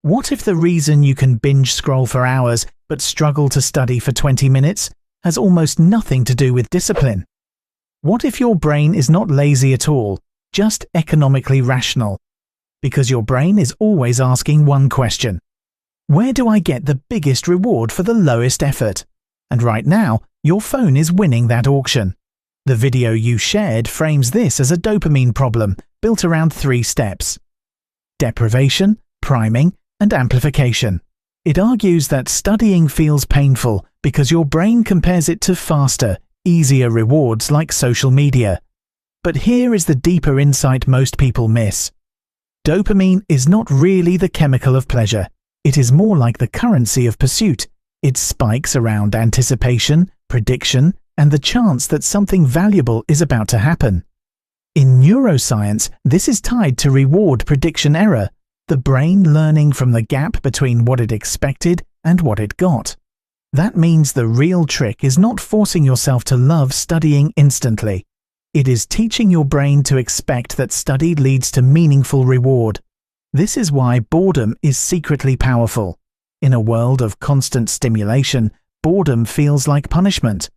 What if the reason you can binge scroll for hours but struggle to study for 20 minutes has almost nothing to do with discipline? What if your brain is not lazy at all, just economically rational? Because your brain is always asking one question: where do I get the biggest reward for the lowest effort? And right now, your phone is winning that auction. The video you shared frames this as a dopamine problem built around 3 steps: deprivation, priming, and amplification. It argues that studying feels painful because your brain compares it to faster, easier rewards like social media. But here is the deeper insight most people miss. Dopamine is not really the chemical of pleasure. It is more like the currency of pursuit. It spikes around anticipation, prediction, and the chance that something valuable is about to happen. In neuroscience, this is tied to reward prediction error, the brain learning from the gap between what it expected and what it got. That means the real trick is not forcing yourself to love studying instantly. It is teaching your brain to expect that study leads to meaningful reward. This is why boredom is secretly powerful. In a world of constant stimulation, boredom feels like punishment.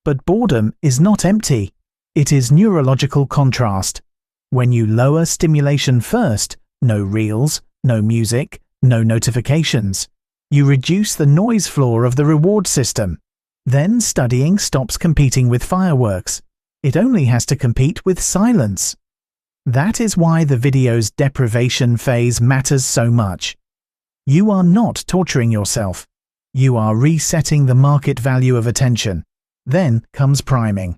But boredom is not empty. It is neurological contrast. When you lower stimulation first, no reels, no music, no notifications, you reduce the noise floor of the reward system. Then studying stops competing with fireworks. It only has to compete with silence. That is why the video's deprivation phase matters so much. You are not torturing yourself. You are resetting the market value of attention. Then comes priming.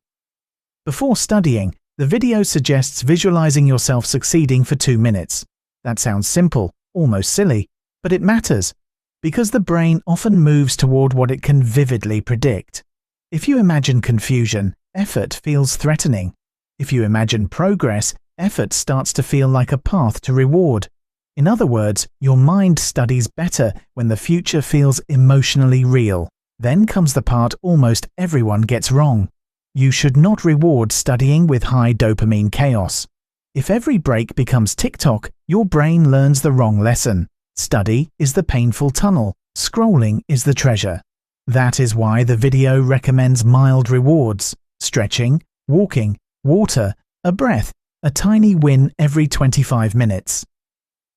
Before studying, the video suggests visualizing yourself succeeding for 2 minutes. That sounds simple, almost silly, but it matters, because the brain often moves toward what it can vividly predict. If you imagine confusion, effort feels threatening. If you imagine progress, effort starts to feel like a path to reward. In other words, your mind studies better when the future feels emotionally real. Then comes the part almost everyone gets wrong. You should not reward studying with high dopamine chaos. If every break becomes TikTok, your brain learns the wrong lesson. Study is the painful tunnel. Scrolling is the treasure. That is why the video recommends mild rewards: stretching, walking, water, a breath, a tiny win every 25 minutes.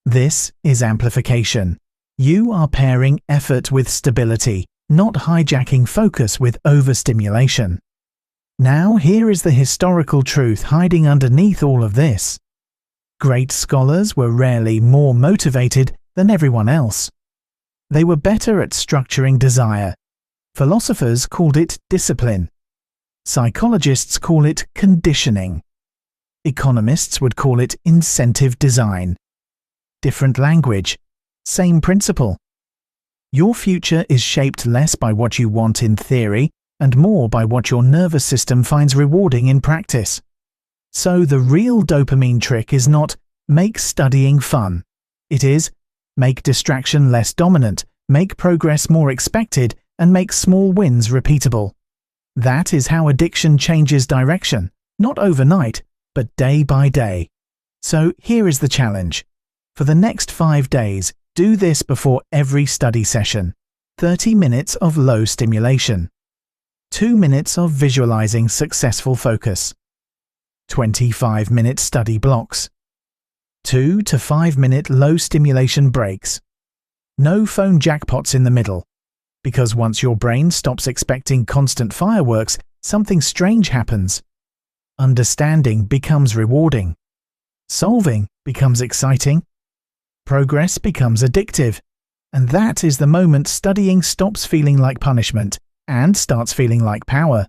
This is amplification. You are pairing effort with stability, not hijacking focus with overstimulation. Now here is the historical truth hiding underneath all of this. Great scholars were rarely more motivated than everyone else. They were better at structuring desire. Philosophers called it discipline. Psychologists call it conditioning. Economists would call it incentive design. Different language, same principle. Your future is shaped less by what you want in theory and more by what your nervous system finds rewarding in practice. So the real dopamine trick is not make studying fun. It is make distraction less dominant, make progress more expected, and make small wins repeatable. That is how addiction changes direction, not overnight, but day by day. So here is the challenge. For the next 5 days, do this before every study session. 30 minutes of low stimulation. 2 minutes of visualizing successful focus. 25-minute study blocks. 2 to 5 minute low stimulation breaks. No phone jackpots in the middle. Because once your brain stops expecting constant fireworks, something strange happens. Understanding becomes rewarding. Solving becomes exciting. Progress becomes addictive. And that is the moment studying stops feeling like punishment and starts feeling like power.